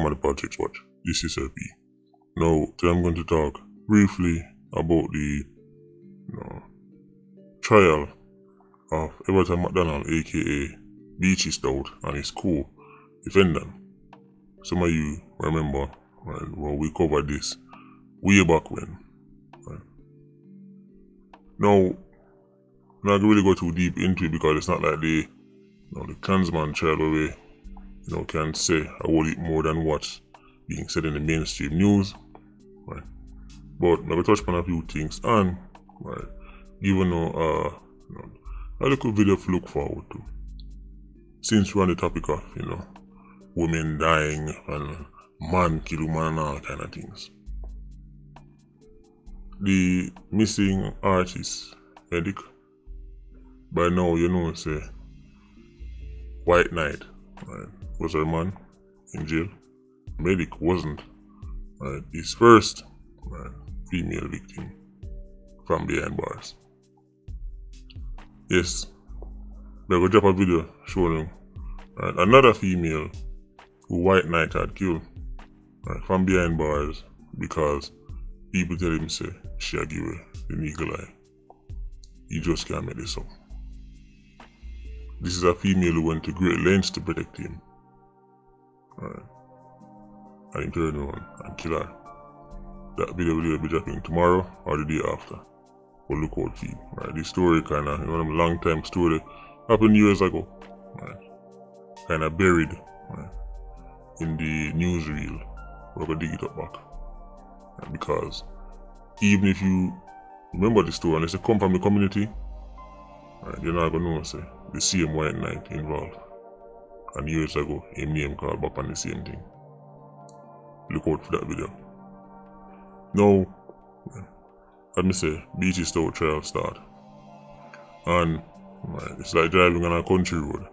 Welcome to the Politricks Watch. This is LP. Now, today I'm going to talk briefly about the trial of Everton McDonald, aka Beachy Stout, and his co-defendant. Some of you remember when we covered this way back when. Now, I'm not going to really go too deep into it because it's not like the Klansman trial where we can say a whole heap more than what's being said in the mainstream news. Right. But I'm going to touch upon a few things and give a little video to look forward to. Since we're on the topic of women dying and man kill man and all kind of things. The missing artist, Edic, by now say White Knight was her man in jail. Medic wasn't his first female victim from behind bars. Yes, we will drop a video showing another female who White Knight had killed from behind bars because people tell him say she had given the eagle eye. He just can't make this up. This is a female who went to great lengths to protect him. And he turned around and kill her. That video will either be dropping tomorrow or the day after. But look out for it. This story kinda, a long time story happened years ago. Kinda buried in the newsreel. We're gonna dig it up back. Because even if you remember the story, unless you come from the community, you're not gonna know say the same White Knight involved. And years ago, him name called back on the same thing. Look out for that video. Now, let me say, Beachy Stout trial start. And it's like driving on a country road.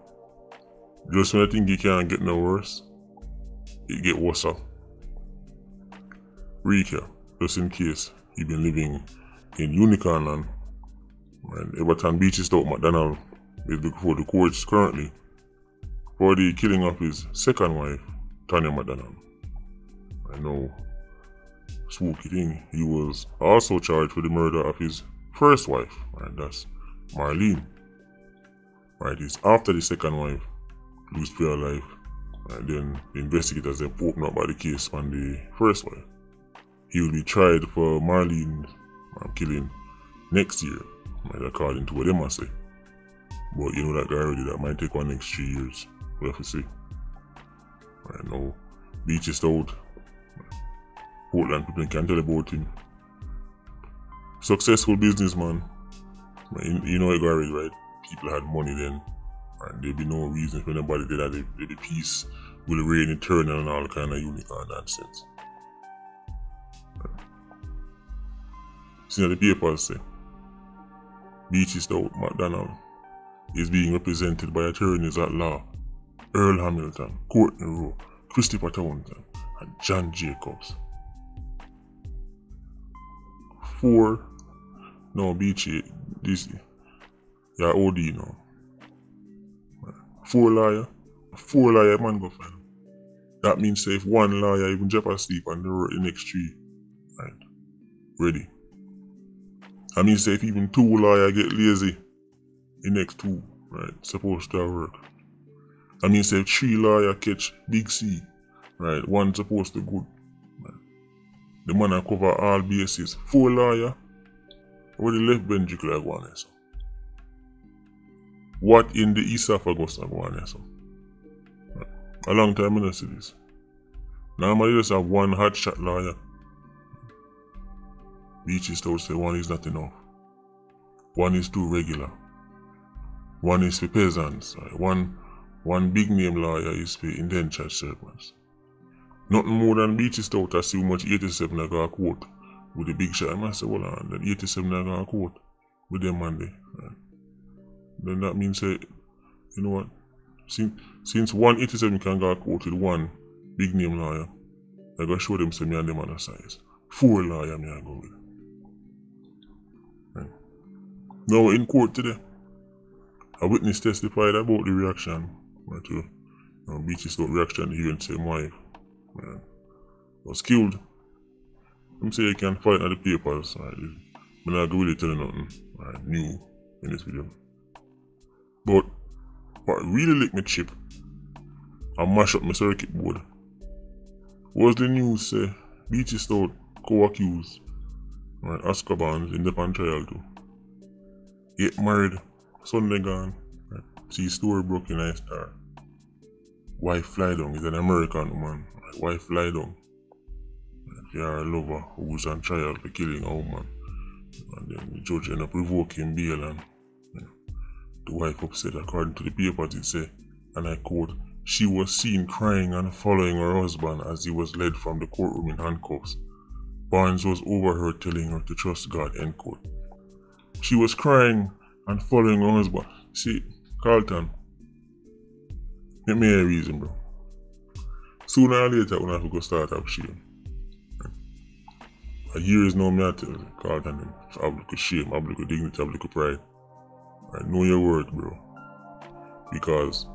Just when I think it can't get no worse, it get worse. Recap, just in case you've been living in Unicorn land, Everton Beachy Stout McDonald is before the courts currently for the killing of his second wife, Tanya McDonald. I know, spooky thing, he was also charged for the murder of his first wife, that's Marlene. It's after the second wife lose her life, and then the investigators then open up by the case on the first wife. He will be tried for Marlene killing next year, according to what they must say. But you know that guy already, that might take on next 3 years. We'll have to see. Now, Beachy Stout, Portland people can tell about him. Successful businessman. You know it already, right? People had money then. And there'd be no reason for anybody did that. The peace will reign eternal and all kind of unicorn nonsense. See how the papers say Beachy Stout McDonald is being represented by attorneys at law Earl Hamilton, Courtney Rowe, Christopher Townsend, and John Jacobs. 4 no Beachy, this you're OD now. 4 lawyer man go find. That means say if one lawyer even drop asleep and the next 3 ready. I mean say if even 2 lawyer get lazy, the next 2 supposed to work. I mean say if 3 lawyer catch big C, 1 supposed to good. The man a cover all bases. 4 lawyer, where the left bench could have gone so. What in the esophagus have gone so? A long time I don't see this. Normally you just have 1 hot shot lawyer. Beachy Stout say 1 is not enough. 1 is too regular. 1 is for peasants. One big name lawyer is for indentured servants. Nothing more than Beachy Stout to see how much 87 I got a quote with the big shot. I must say, well, that 87 I got a quote with them man there. Then that means say, you know what? Since 187 can go a quote with 1 big name lawyer, I gotta show them say me and them on the size. 4 lawyer me I go with. Now in court today, a witness testified about the reaction to Beachy Stout reaction to hearing say wife man, was killed. Them say you can find at the papers, right? I'm not really telling nothing right, new in this video. But what really licked me chip and mash up my circuit board was the news say Beachy Stout co-accused, right, Oscar Barnes in the pan trial too. Get married, Sunday gone, right? See story broke in a star. Wife fly down, is an American woman, right? Wife fly down. They are a lover who was on trial for killing a woman. And then the judge ended up revoking bail and the wife upset. According to the papers it said, and I quote, she was seen crying and following her husband as he was led from the courtroom in handcuffs. Barnes was overheard telling her to trust God, end quote. She was crying and following her husband. See, Carlton, let me hear a reason, bro. Sooner or later, when I have to go start up shame. A year is no matter, Carlton. I have a shame, I have a dignity, I have a pride. I know your worth, bro. Because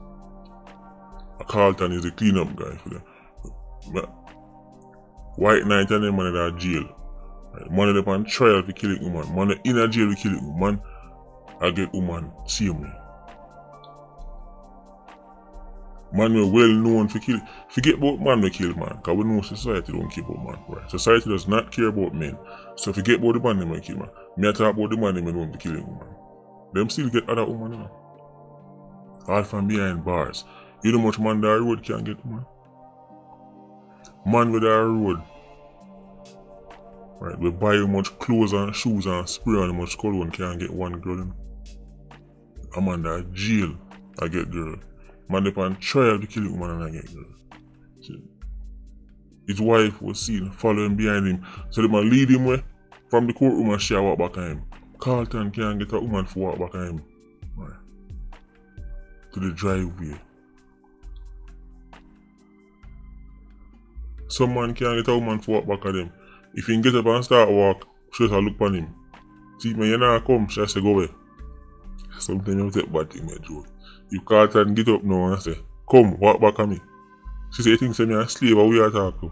a Carlton is the cleanup guy for them. White Knight and them man in that jail. Right? Man of them on trial for killing woman. Man in a jail for killing woman. I get woman same way. Man we well known for killing. Forget about man we kill man. Because we know society don't care about man. Right? Society does not care about men. So forget about the man them we kill man. Me I talk about the man them known for killing woman. Them still get other woman, you know. All from behind bars. You know how much man that road can get, man? Man with that road. Right, we buy how much clothes and shoes and spray and how much cologne can get one girl, you know. A man that jail, I get girl. Man up on trial to kill a woman and I get girl. So, his wife was seen following behind him. So the man lead him away from the courtroom and she walk back on him. Carlton can't get a woman to walk back on him. Right. To the driveway. Some man can't get a woman to walk back at him. If he can get up and start walk, she just look on him. See me, you not come, she say go away. Sometimes you take bad thing, my joke. If Carlton get up now and say, come, walk back at me. She say, you think I'm a slave or we are talking?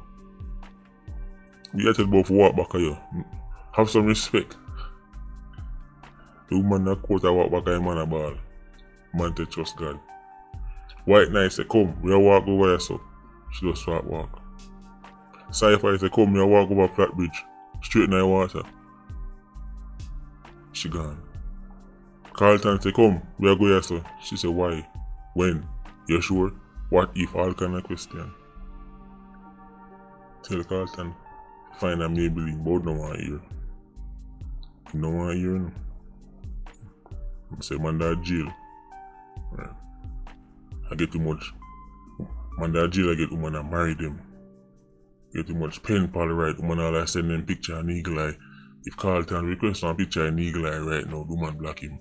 We are telling about to walk back at you. Have some respect. The woman that court a walk back at him on a ball. Man to trust God. White Knight say, come, we walk over here so. She just walk. Sci-Fi say, come, we walk over flat bridge. Straight in the water. She gone. Carlton say, come, we go here so. She say, why? When? You sure? What if? All kind of question. Tell Carlton, find a Maybelline, but no one hear. No one hear no. I say, man that jail. Right. I get too much. Man that jail, I get woman I marry them. Get too much pen pal right. Woman all I send them picture and eagle eye. If Carlton request one picture in eagle eye right now, the man block him.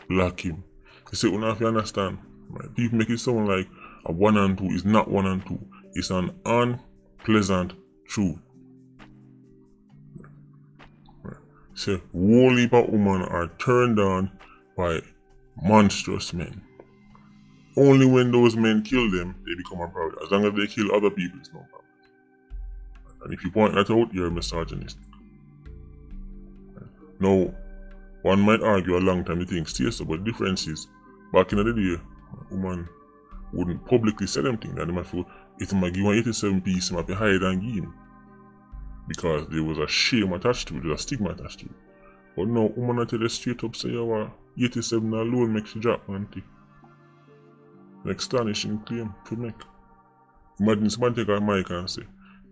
Block him. You see, if you understand, right? People make it sound like a 1 and 2 is not 1 and 2. It's an unpleasant truth. Right. So, whole heap of women are turned on by monstrous men. Only when those men kill them, they become a problem. As long as they kill other people, it's no problem. And if you point that out, you're a misogynist. Now, one might argue a long time the thing stays so, but the difference is, back in the day, a woman wouldn't publicly say them things. And they might feel, if I give 87 piece, I might be hide and give him. Because there was a shame attached to it, there was a stigma attached to it. But now, woman I tell you straight up, say, yo, 87 alone makes you drop panty. An astonishing claim to make. Imagine someone take a mic and say,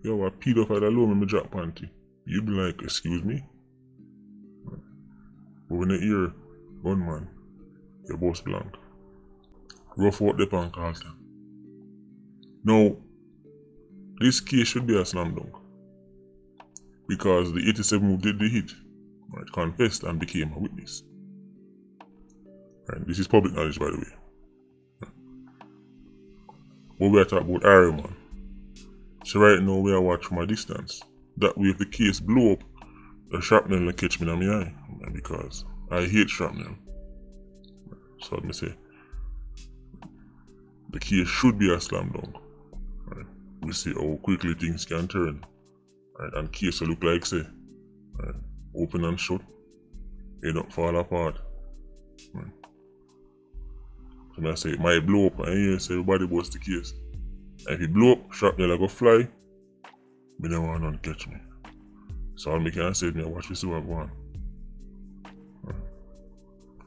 yo, a pedophile alone make me drop panty. You'd be like, excuse me? But when you hear gunman, your boss blank. Rough out the pan, Carlton. Now, this case should be a slam dunk. Because the 87 who did the hit, right, confessed and became a witness. Right, this is public knowledge, by the way. But we are talking about Ari, man. So right now we are watching from a distance. That way if the case blow up, the shrapnel will catch me in my eye. Because I hate shrapnel. So let me say, the case should be a slam dunk. Right? we see how quickly things can turn. Right? And case will look like say, right? Open and shut, it don't fall apart. Right? So I say it might blow up and you say everybody bust the case. And if it blow up, shrapnel go fly, me don't want none catch me. So all me can say is me watch me see what go on. Right?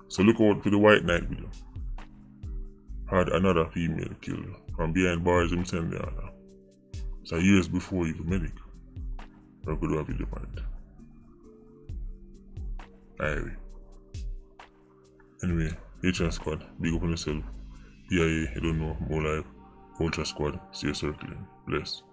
So look out for the White Knight video. Had another female killed from behind bars himself there. So years before he was medic. I could have video on it. Anyway, H Squad, big up on yourself. PIA, you don't know, more life. Ultra Squad, stay circling. Bless.